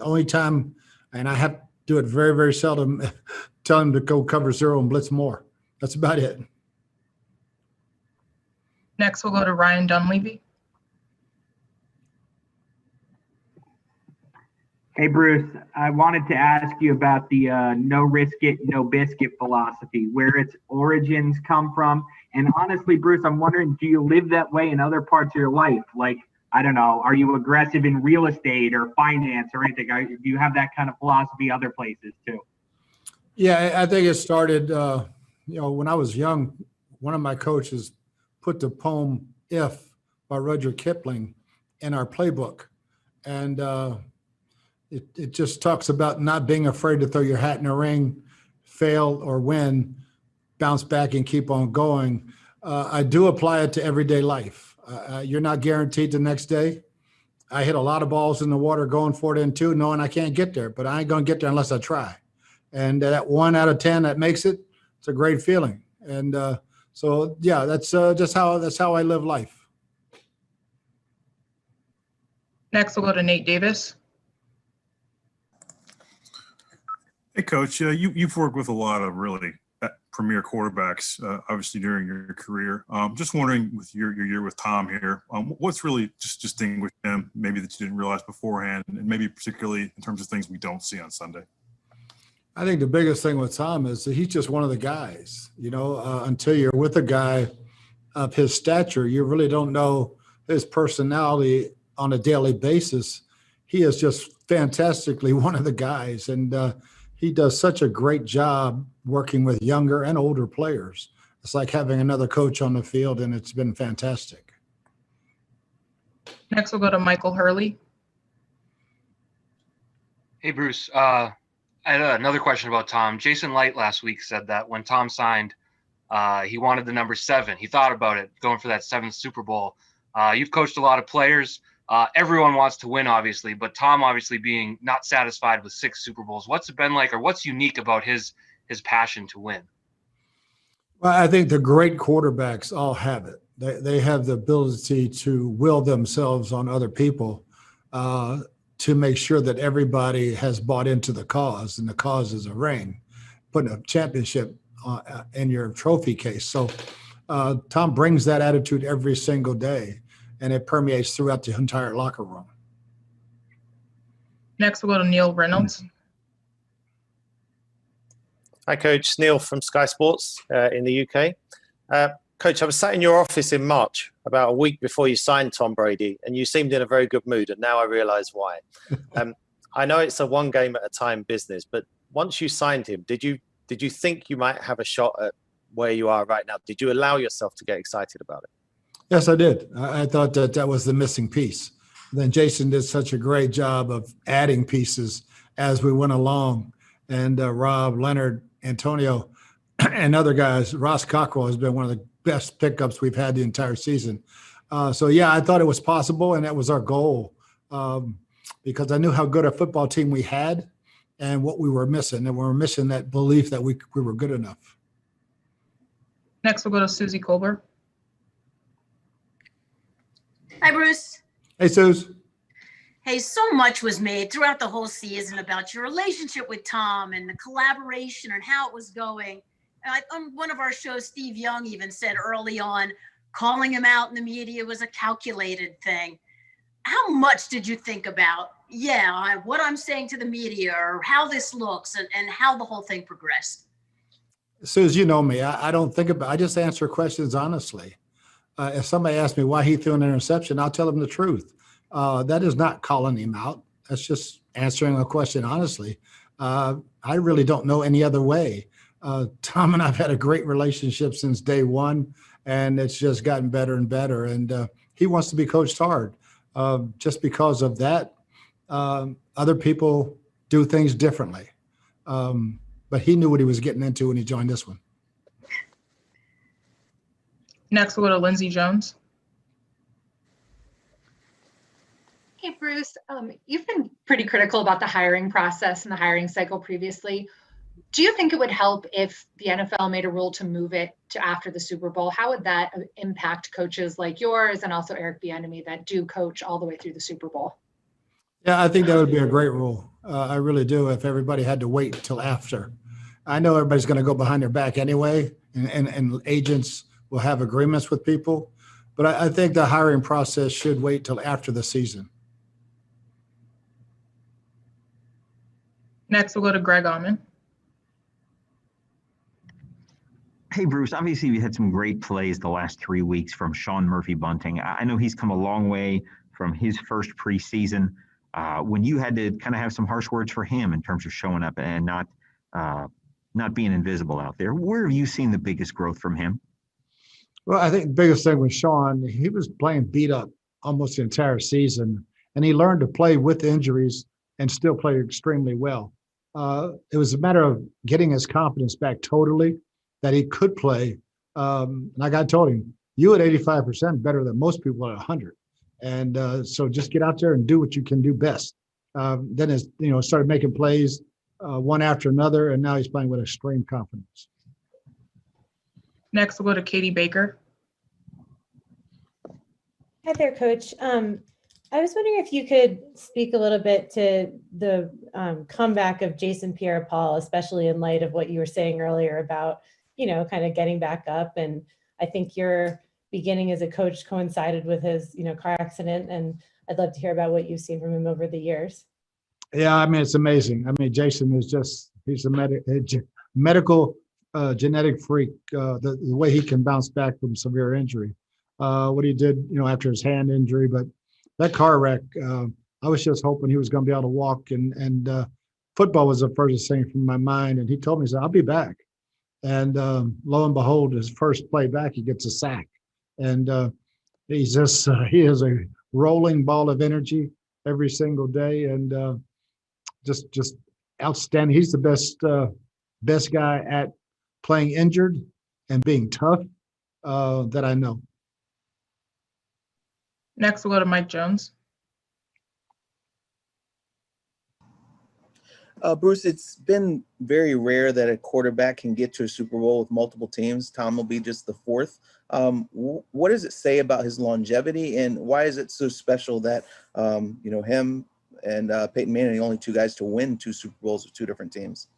The only time, and I have to do it very, very seldom, tell him to go cover zero and blitz more. That's about it. Next, we'll go to Ryan Dunleavy. Hey, Bruce, I wanted to ask you about the no risk it, no biscuit philosophy, where its origins come from. And honestly, Bruce, I'm wondering, do you live that way in other parts of your life? Like, I don't know, are you aggressive in real estate or finance or anything? Do you have that kind of philosophy other places too? Yeah, I think it started, when I was young, one of my coaches put the poem If by Rudyard Kipling in our playbook. And it just talks about not being afraid to throw your hat in the ring, fail or win, bounce back and keep on going. I do apply it to everyday life. You're not guaranteed the next day. I hit a lot of balls in the water going for it in two, knowing I can't get there, but I ain't going to get there unless I try. And that 1 out of 10 that makes it, it's a great feeling. And so, yeah, that's how I live life. Next, we'll go to Nate Davis. Hey, Coach, you've worked with a lot of really premier quarterbacks, obviously during your career. Just wondering, with your year with Tom here, what's really just distinguished him, maybe that you didn't realize beforehand, and maybe particularly in terms of things we don't see on Sunday? I think the biggest thing with Tom is that he's just one of the guys. Until you're with a guy of his stature, you really don't know his personality on a daily basis. He is just fantastically one of the guys, and he does such a great job working with younger and older players. It's like having another coach on the field, and it's been fantastic. Next, we'll go to Michael Hurley. Hey, Bruce. I had another question about Tom. Jason Light last week said that when Tom signed, he wanted the number 7. He thought about it, going for that 7th Super Bowl. You've coached a lot of players. Everyone wants to win, obviously, but Tom obviously being not satisfied with 6 Super Bowls. What's it been like, or what's unique about his passion to win? Well, I think the great quarterbacks all have it. They have the ability to will themselves on other people to make sure that everybody has bought into the cause, and the cause is a ring, putting a championship in your trophy case. So Tom brings that attitude every single day, and it permeates throughout the entire locker room. Next, we'll go to Neil Reynolds. Hi, Coach. Neil from Sky Sports in the UK. Coach, I was sat in your office in March, about a week before you signed Tom Brady, and you seemed in a very good mood, and now I realize why. I know it's a one game at a time business, but once you signed him, did you think you might have a shot at where you are right now? Did you allow yourself to get excited about it? Yes, I did. I thought that was the missing piece. Then Jason did such a great job of adding pieces as we went along. And Rob, Leonard, Antonio, and other guys, Ross Cockrell has been one of the best pickups we've had the entire season. So, yeah, I thought it was possible, and that was our goal because I knew how good a football team we had and what we were missing. And we were missing that belief that we were good enough. Next, we'll go to Susie Colbert. Hi, Bruce. Hey, Suze. Hey, so much was made throughout the whole season about your relationship with Tom and the collaboration and how it was going. On one of our shows, Steve Young even said early on, calling him out in the media was a calculated thing. How much did you think about, what I'm saying to the media or how this looks and how the whole thing progressed? Suze, you know me. I don't think about it. I just answer questions honestly. If somebody asks me why he threw an interception, I'll tell them the truth. That is not calling him out. That's just answering a question honestly. I really don't know any other way. Tom and I've had a great relationship since day one, and it's just gotten better and better. And he wants to be coached hard. Just because of that, other people do things differently. But he knew what he was getting into when he joined this one. Next, we'll go to Lindsey Jones. Hey, Bruce, you've been pretty critical about the hiring process and the hiring cycle previously. Do you think it would help if the NFL made a rule to move it to after the Super Bowl? How would that impact coaches like yours and also Eric Bieniemy that do coach all the way through the Super Bowl? Yeah, I think that would be a great rule. I really do. If everybody had to wait until after, I know everybody's going to go behind their back anyway, and agents will have agreements with people. But I think the hiring process should wait till after the season. Next, we'll go to Greg Auman. Hey, Bruce, obviously we had some great plays the last 3 weeks from Sean Murphy-Bunting. I know he's come a long way from his first preseason when you had to kind of have some harsh words for him in terms of showing up and not being invisible out there. Where have you seen the biggest growth from him? Well, I think the biggest thing with Sean, he was playing beat up almost the entire season, and he learned to play with injuries and still play extremely well. It was a matter of getting his confidence back totally, that he could play. Like I told him, you at 85% better than most people at 100. And so just get out there and do what you can do best. Then as started making plays one after another, and now he's playing with extreme confidence. Next, we'll go to Katie Baker. Hi there, Coach. I was wondering if you could speak a little bit to the comeback of Jason Pierre-Paul, especially in light of what you were saying earlier about, kind of getting back up. And I think your beginning as a coach coincided with his, car accident. And I'd love to hear about what you've seen from him over the years. Yeah, I mean, it's amazing. I mean, Jason is he's a medical genetic freak. The way he can bounce back from severe injury. What he did, after his hand injury, but that car wreck, I was just hoping he was going to be able to walk, and football was the furthest thing from my mind. And he told me, he said, I'll be back. And lo and behold, his first play back, he gets a sack. And he's just, he is a rolling ball of energy every single day, and just outstanding. He's the best guy at playing injured and being tough that I know. Next, we'll go to Mike Jones. Bruce, it's been very rare that a quarterback can get to a Super Bowl with multiple teams. Tom will be just the fourth. What does it say about his longevity, and why is it so special that him and Peyton Manning are the only two guys to win 2 Super Bowls with 2 different teams?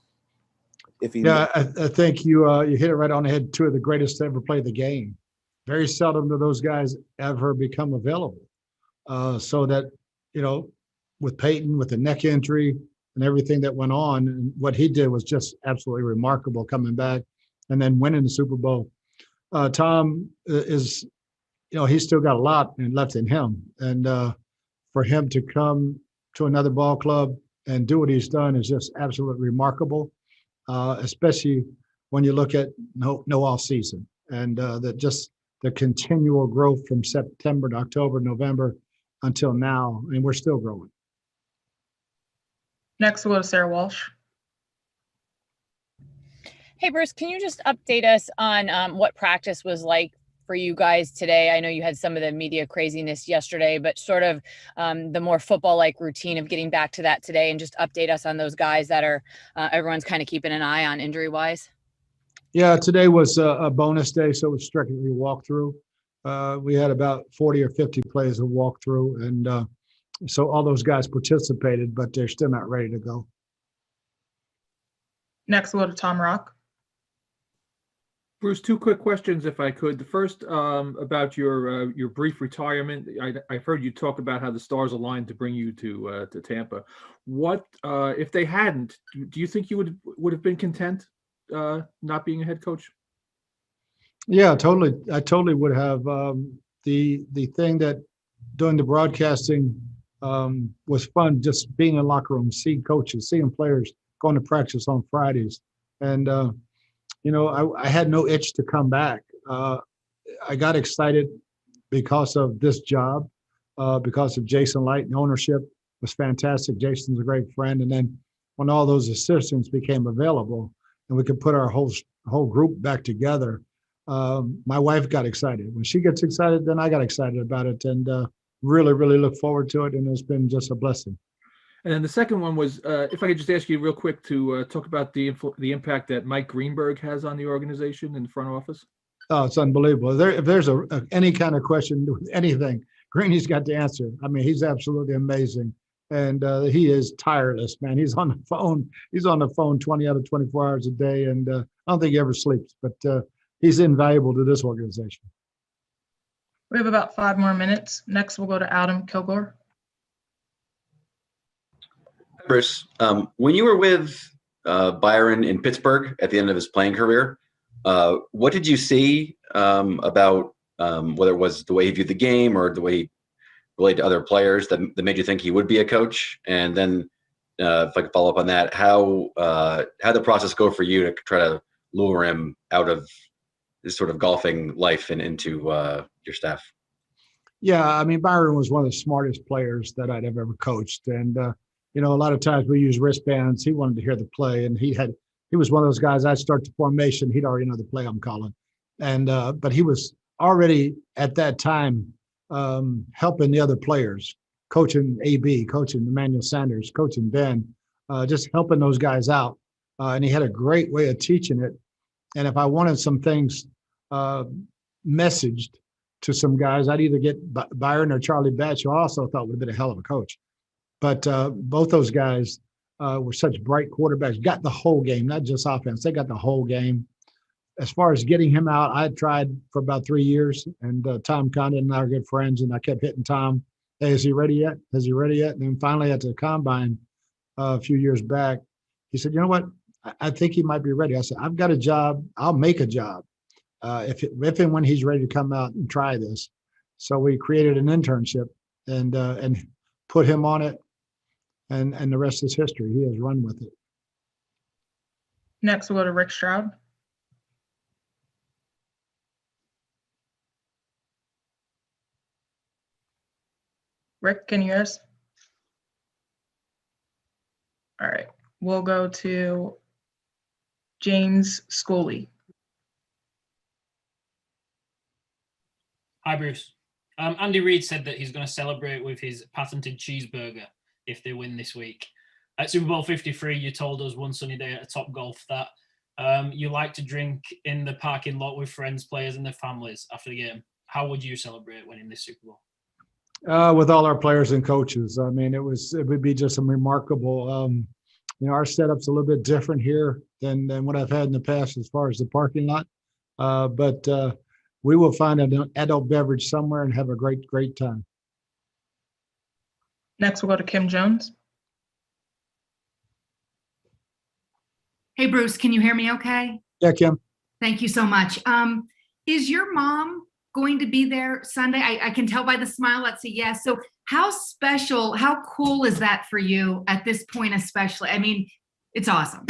I think you hit it right on the head. 2 of the greatest to ever play the game. Very seldom do those guys ever become available. So that, with Peyton, with the neck injury and everything that went on, and what he did was just absolutely remarkable, coming back and then winning the Super Bowl. Tom is, he's still got a lot left in him. And for him to come to another ball club and do what he's done is just absolutely remarkable, especially when you look at no off season, and the continual growth from September to October, November until now, and we're still growing. Next, we'll go to Sarah Walsh. Hey, Bruce, can you just update us on what practice was like for you guys today? I know you had some of the media craziness yesterday, but sort of the more football-like routine of getting back to that today, and just update us on those guys that are everyone's kind of keeping an eye on injury-wise. Yeah, today was a bonus day, so it was strictly walkthrough. We had about 40 or 50 plays of walkthrough, and so all those guys participated, but they're still not ready to go. Next, we'll go to Tom Rock. Bruce, 2 quick questions, if I could. The first about your brief retirement. I've heard you talk about how the stars aligned to bring you to Tampa. What if they hadn't? Do you think you would have been content not being a head coach? Yeah, totally. I totally would have. The thing that doing the broadcasting was fun, just being in the locker room, seeing coaches, seeing players, going to practice on Fridays. And, I had no itch to come back. I got excited because of this job, because of Jason Light, and ownership was fantastic. Jason's a great friend. And then when all those assistants became available and we could put our whole group back together, my wife got excited. When she gets excited, then I got excited about it, and really, really look forward to it. And it's been just a blessing. And then the second one was, if I could just ask you real quick to talk about the impact that Mike Greenberg has on the organization in the front office. Oh, it's unbelievable. If there's any kind of question with anything, Greeny's got the answer. I mean, he's absolutely amazing. And he is tireless, man. He's on the phone. He's on the phone 20 out of 24 hours a day. And I don't think he ever sleeps, but he's invaluable to this organization. We have about 5 more minutes. Next, we'll go to Adam Kilgore. Bruce, when you were with Byron in Pittsburgh at the end of his playing career, what did you see about whether it was the way he viewed the game or the way he related to other players that made you think he would be a coach? And then if I could follow up on that, how did the process go for you to try to lure him out of this sort of golfing life and into your staff? Yeah, I mean, Byron was one of the smartest players that I'd ever coached. And, a lot of times we use wristbands. He wanted to hear the play, and he was one of those guys, I'd start the formation, he'd already know the play I'm calling. And but he was already at that time helping the other players, coaching AB, coaching Emmanuel Sanders, coaching Ben, just helping those guys out. And he had a great way of teaching it. And if I wanted some things messaged to some guys, I'd either get Byron or Charlie Batch, who I also thought would have been a hell of a coach. But both those guys were such bright quarterbacks, got the whole game, not just offense. They got the whole game. As far as getting him out, I tried for about 3 years, and Tom Condon and I are good friends, and I kept hitting Tom, hey, is he ready yet? Is he ready yet? And then finally at the combine a few years back, he said, you know what? I think he might be ready. I said, I've got a job. I'll make a job if and when he's ready to come out and try this. So we created an internship and put him on it, and the rest is history. He has run with it. Next, we'll go to Rick Stroud. Rick, can you hear us? All right, we'll go to James Scully. Hi, Bruce. Andy Reid said that he's going to celebrate with his patented cheeseburger if they win this week. At Super Bowl 53, you told us one sunny day at a Topgolf that you like to drink in the parking lot with friends, players, and their families after the game. How would you celebrate winning this Super Bowl? With all our players and coaches. I mean, it would be just a remarkable, our setup's a little bit different here than what I've had in the past as far as the parking lot. But we will find an adult beverage somewhere and have a great, great time. Next, we'll go to Kim Jones. Hey, Bruce, can you hear me okay? Yeah, Kim. Thank you so much. Is your mom going to be there Sunday? I can tell by the smile, that's a yes. So how special, how cool is that for you at this point especially? I mean, it's awesome.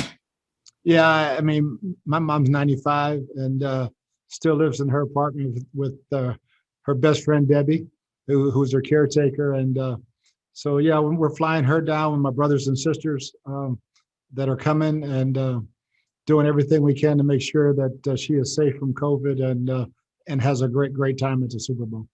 Yeah, I mean, my mom's 95 and still lives in her apartment with her best friend, Debbie, who's her caretaker. And so, yeah, we're flying her down with my brothers and sisters that are coming and doing everything we can to make sure that she is safe from COVID and has a great, great time at the Super Bowl.